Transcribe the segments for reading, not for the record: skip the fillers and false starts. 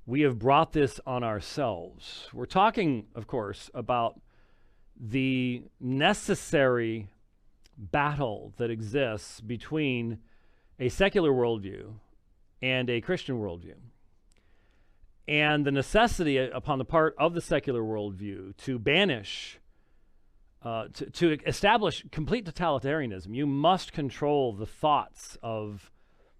we have brought this on ourselves. We're talking, of course, about the necessary battle that exists between a secular worldview and a Christian worldview, and the necessity upon the part of the secular worldview to banish, to establish complete totalitarianism. You must control the thoughts of,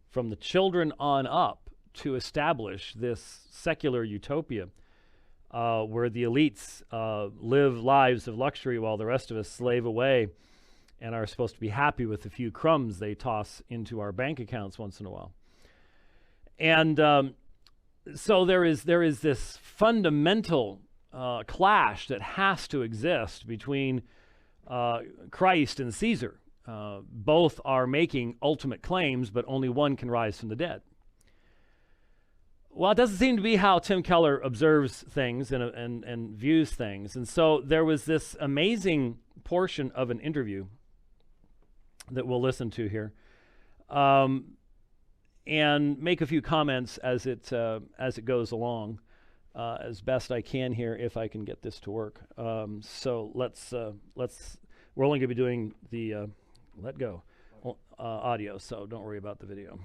from the children on up, to establish this secular utopia where the elites live lives of luxury while the rest of us slave away and are supposed to be happy with the few crumbs they toss into our bank accounts once in a while. And so there is this fundamental clash that has to exist between Christ and Caesar. Both are making ultimate claims, but only one can rise from the dead. Well, it doesn't seem to be how Tim Keller observes things and views things. And so there was this amazing portion of an interview that we'll listen to here, and make a few comments as it goes along, as best I can here, if I can get this to work. So let's. We're only going to be doing the audio, so don't worry about the video.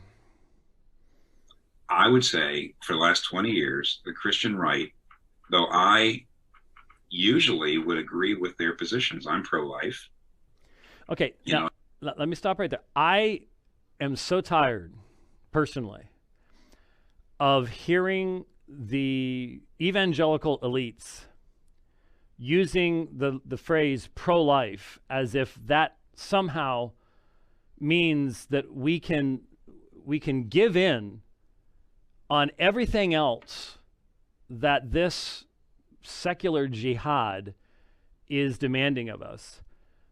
I would say for the last 20 years, the Christian right, though I usually would agree with their positions, I'm pro-life. Okay, now let me stop right there. I am so tired, personally, of hearing the evangelical elites using the phrase pro-life as if that somehow means that we can give in on everything else that this secular jihad is demanding of us.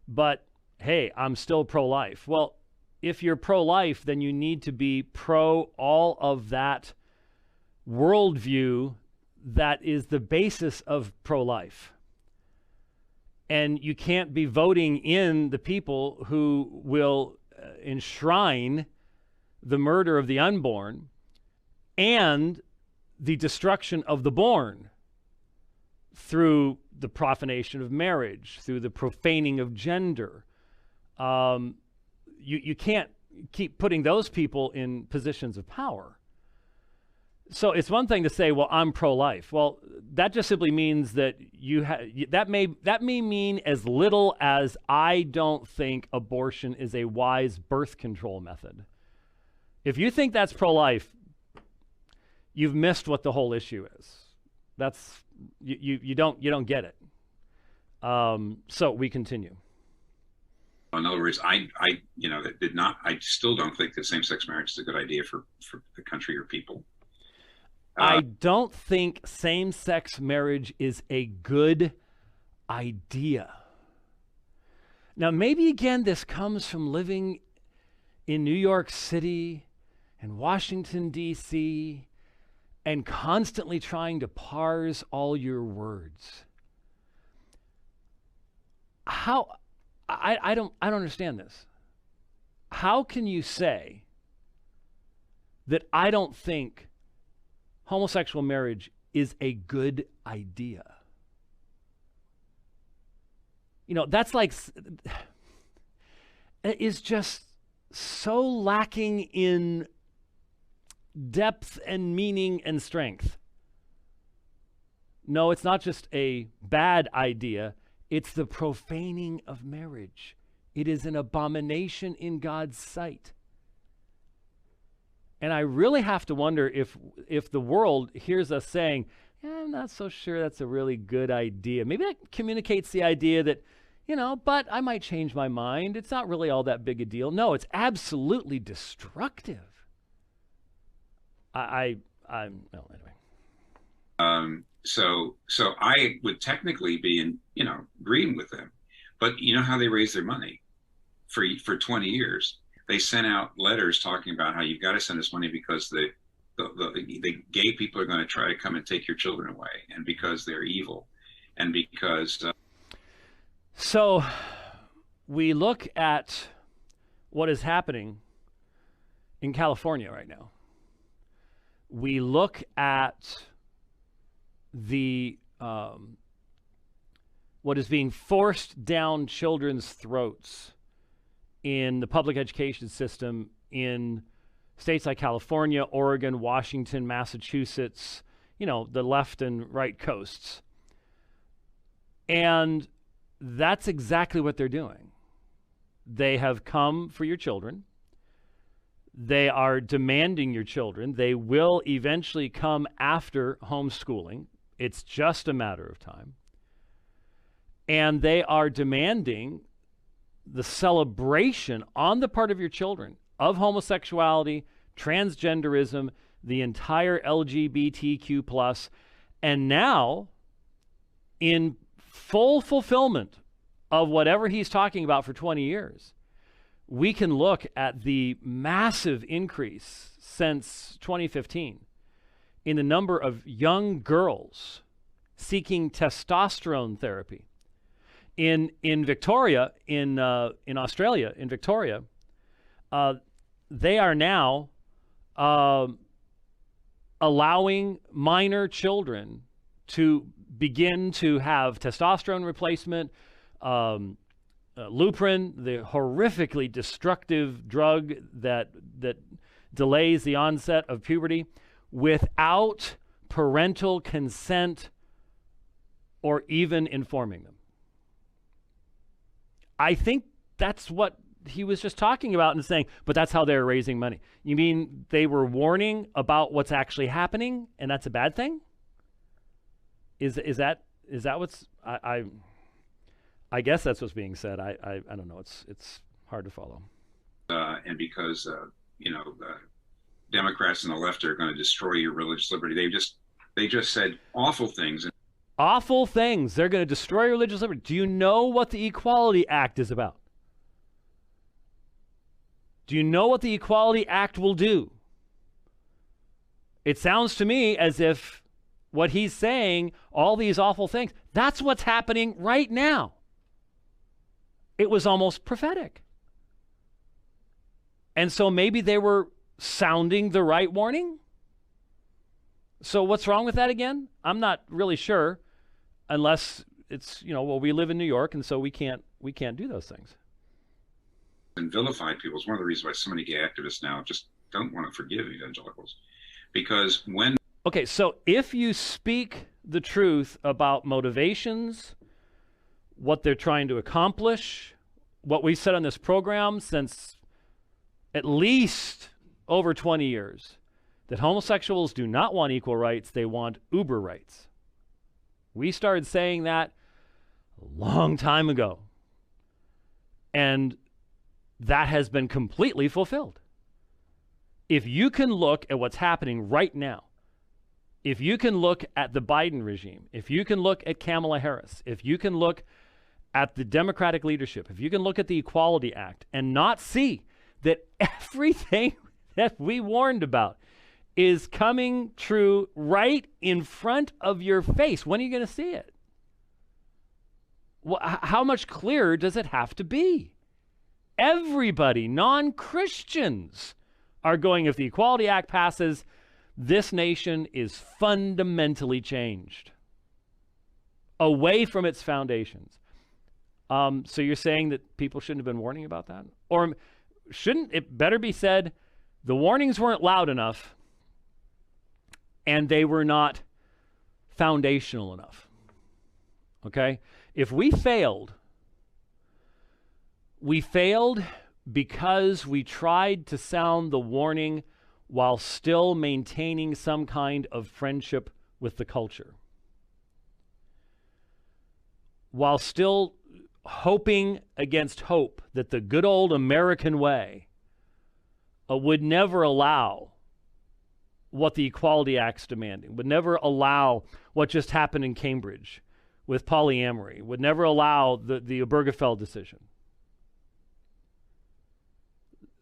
But hey, I'm still pro-life. Well, if you're pro-life, then you need to be pro all of that worldview that is the basis of pro-life. And you can't be voting in the people who will enshrine the murder of the unborn and the destruction of the born through the profanation of marriage, through the profaning of gender. You can't keep putting those people in positions of power. So it's one thing to say, well, I'm pro-life. Well, that just simply means that that may mean as little as I don't think abortion is a wise birth control method. If you think that's pro-life, you've missed what the whole issue is. That's you don't get it. So we continue. In other words, I still don't think that same-sex marriage is a good idea for the country or people. I don't think same-sex marriage is a good idea. Now, maybe again, this comes from living in New York City and Washington, D.C., and constantly trying to parse all your words. I don't understand this. How can you say that I don't think homosexual marriage is a good idea? That's like, it is just so lacking in depth and meaning and strength. No, it's not just a bad idea. It's the profaning of marriage. It is an abomination in God's sight. And I really have to wonder if the world hears us saying, I'm not so sure that's a really good idea. Maybe that communicates the idea that, but I might change my mind. It's not really all that big a deal. No, it's absolutely destructive. Anyway. So I would technically be agreeing with them, but you know how they raise their money for 20 years. They sent out letters talking about how you've got to send us money because the gay people are going to try to come and take your children away, and because they're evil, and because. So we look at what is happening in California right now. We look at the what is being forced down children's throats in the public education system in states like California, Oregon, Washington, Massachusetts, you know, the left and right coasts. And that's exactly what they're doing. They have come for your children. They are demanding your children. They will eventually come after homeschooling. It's just a matter of time. And they are demanding the celebration on the part of your children of homosexuality, transgenderism, the entire LGBTQ plus, and now in full fulfillment of whatever he's talking about for 20 years, we can look at the massive increase since 2015 in the number of young girls seeking testosterone therapy. In Victoria, in Australia, in Victoria, they are now allowing minor children to begin to have testosterone replacement, Luprin, the horrifically destructive drug that delays the onset of puberty, without parental consent or even informing them. I think that's what he was just talking about and saying, but that's how they're raising money. You mean they were warning about what's actually happening and that's a bad thing? Is that what's, I guess that's what's being said. I don't know. It's hard to follow. And because, Democrats and the left are going to destroy your religious liberty. They just said awful things. Awful things. They're going to destroy religious liberty. Do you know what the Equality Act is about? Do you know what the Equality Act will do? It sounds to me as if what he's saying, all these awful things, that's what's happening right now. It was almost prophetic. And so maybe they were sounding the right warning? So what's wrong with that again? I'm not really sure, unless it's, well, we live in New York, and so we can't do those things. And vilify people is one of the reasons why so many gay activists now just don't want to forgive evangelicals. Because when... Okay, so if you speak the truth about motivations, what they're trying to accomplish, what we've said on this program since at least over 20 years, that homosexuals do not want equal rights, they want uber rights. We started saying that a long time ago. And that has been completely fulfilled. If you can look at what's happening right now, if you can look at the Biden regime, if you can look at Kamala Harris, if you can look at the Democratic leadership, if you can look at the Equality Act and not see that everything that we warned about is coming true right in front of your face, when are you going to see it? Well, how much clearer does it have to be? Everybody, non-Christians, are going, if the Equality Act passes, this nation is fundamentally changed away from its foundations. So you're saying that people shouldn't have been warning about that? Or shouldn't it better be said, the warnings weren't loud enough and they were not foundational enough? Okay? If we failed because we tried to sound the warning while still maintaining some kind of friendship with the culture, while still hoping against hope that the good old American way would never allow what the Equality Act's demanding, would never allow what just happened in Cambridge with polyamory, would never allow the Obergefell decision.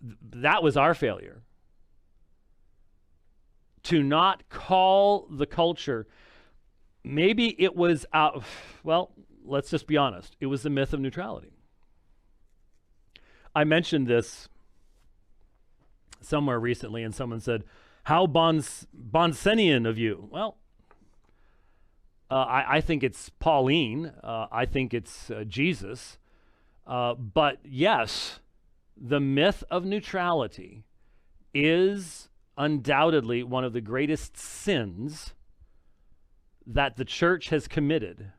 That was our failure. To not call the culture, maybe it was well, let's just be honest. It was the myth of neutrality. I mentioned this somewhere recently, and someone said, how Bonsenian of you. Well, I think it's Pauline. I think it's Jesus. But yes, the myth of neutrality is undoubtedly one of the greatest sins that the church has committed,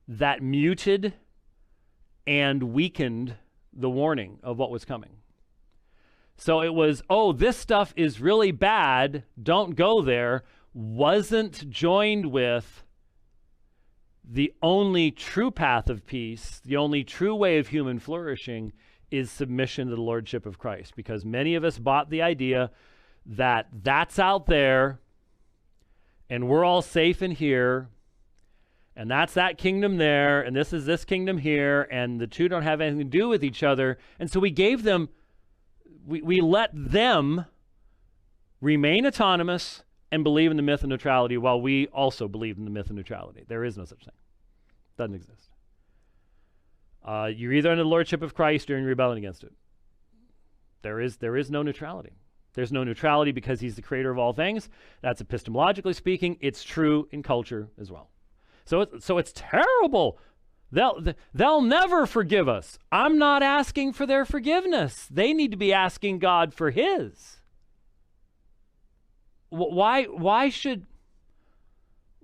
that muted and weakened the warning of what was coming. So it was, oh, this stuff is really bad, don't go there, wasn't joined with the only true path of peace, the only true way of human flourishing is submission to the lordship of Christ. Because many of us bought the idea that that's out there and we're all safe in here, and that's that kingdom there, and this is this kingdom here, and the two don't have anything to do with each other. And so we gave them, we let them remain autonomous and believe in the myth of neutrality while we also believe in the myth of neutrality. There is no such thing. Doesn't exist. You're either under the lordship of Christ or in rebellion against it. There is no neutrality. There's no neutrality because he's the creator of all things. That's epistemologically speaking. It's true in culture as well. So it's terrible. They'll never forgive us. I'm not asking for their forgiveness. They need to be asking God for his. Why should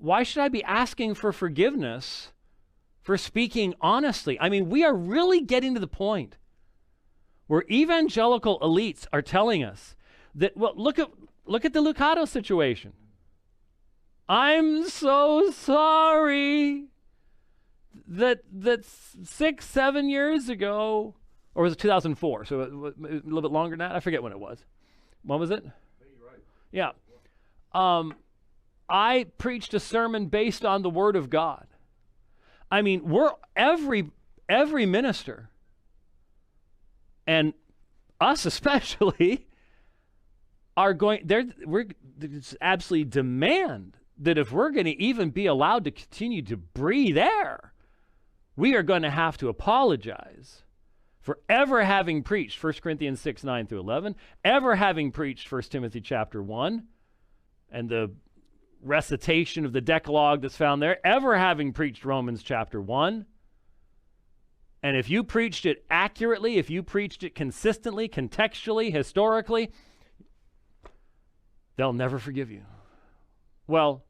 I be asking for forgiveness for speaking honestly? I mean, we are really getting to the point where evangelical elites are telling us that, well, look at the Lucado situation. I'm so sorry that 6-7 years ago, or was it 2004? So a little bit longer than that. I forget when it was. When was it? You're right. Yeah. I preached a sermon based on the Word of God. I mean, every minister, and us especially, we're absolutely demand that if we're going to even be allowed to continue to breathe air, we are going to have to apologize for ever having preached 1 Corinthians 6:9-11, ever having preached 1 Timothy chapter 1, and the recitation of the Decalogue that's found there, ever having preached Romans chapter 1. And if you preached it accurately, if you preached it consistently, contextually, historically, they'll never forgive you. Well,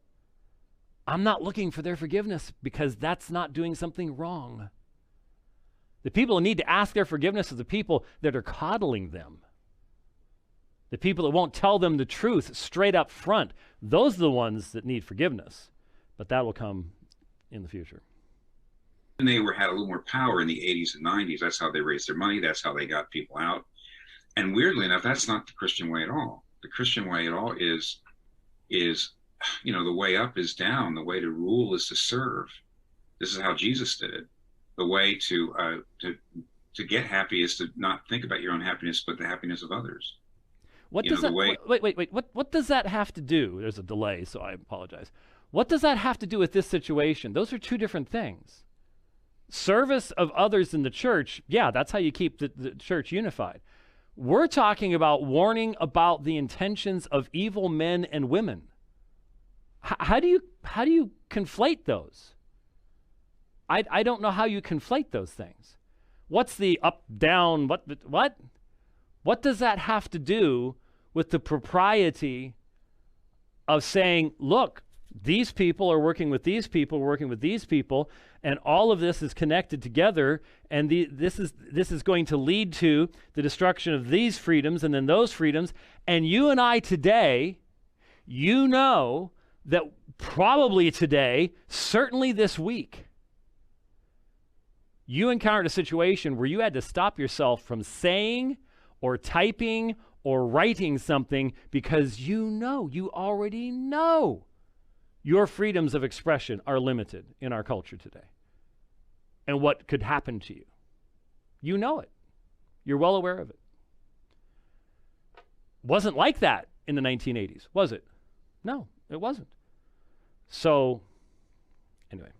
I'm not looking for their forgiveness because that's not doing something wrong. The people who need to ask their forgiveness are the people that are coddling them. The people that won't tell them the truth straight up front. Those are the ones that need forgiveness. But that will come in the future. And they had a little more power in the 80s and 90s. That's how they raised their money. That's how they got people out. And weirdly enough, that's not the Christian way at all. The Christian way at all is, the way up is down. The way to rule is to serve. This is how Jesus did it. The way to get happy is to not think about your own happiness, but the happiness of others. What does that? Wait. What does that have to do? There's a delay, so I apologize. What does that have to do with this situation? Those are two different things. Service of others in the church, yeah, that's how you keep the church unified. We're talking about warning about the intentions of evil men and women. How do you conflate those? I don't know how you conflate those things. What's the up, down, what? What does that have to do with the propriety of saying, look, these people are working with these people, working with these people, and all of this is connected together, and this is going to lead to the destruction of these freedoms and then those freedoms. And you and I today, you know that probably today, certainly this week, you encountered a situation where you had to stop yourself from saying or typing or writing something because you already know your freedoms of expression are limited in our culture today. And what could happen to you. You know it. You're well aware of it. Wasn't like that in the 1980s, was it? No, it wasn't. So, anyway.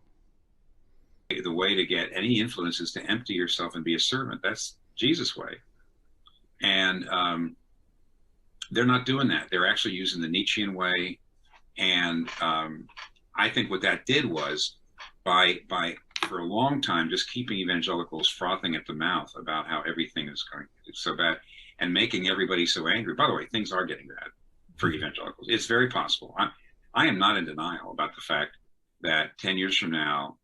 The way to get any influence is to empty yourself and be a servant. That's Jesus' way. And they're not doing that. They're actually using the Nietzschean way. And I think what that did was by for a long time just keeping evangelicals frothing at the mouth about how everything is going so bad and making everybody so angry. By the way, things are getting bad for evangelicals. It's very possible. I am not in denial about the fact that 10 years from now,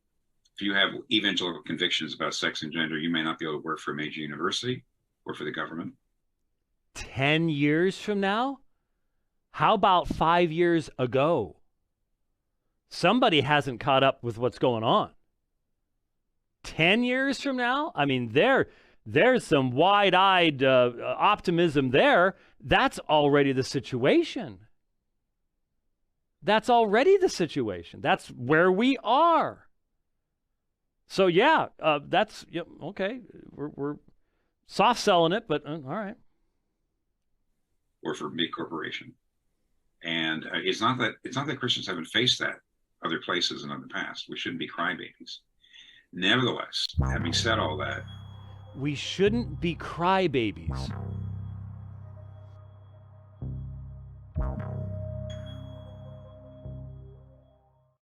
if you have evangelical convictions about sex and gender, you may not be able to work for a major university or for the government. 10 years from now? How about 5 years ago? Somebody hasn't caught up with what's going on. 10 years from now? I mean, there's some wide-eyed optimism there. That's already the situation. That's already the situation. That's where we are. So yeah, that's okay. We're soft selling it, but all right. Or for big corporation, and it's not that Christians haven't faced that other places and in the past. We shouldn't be crybabies. Nevertheless, having said all that, we shouldn't be crybabies.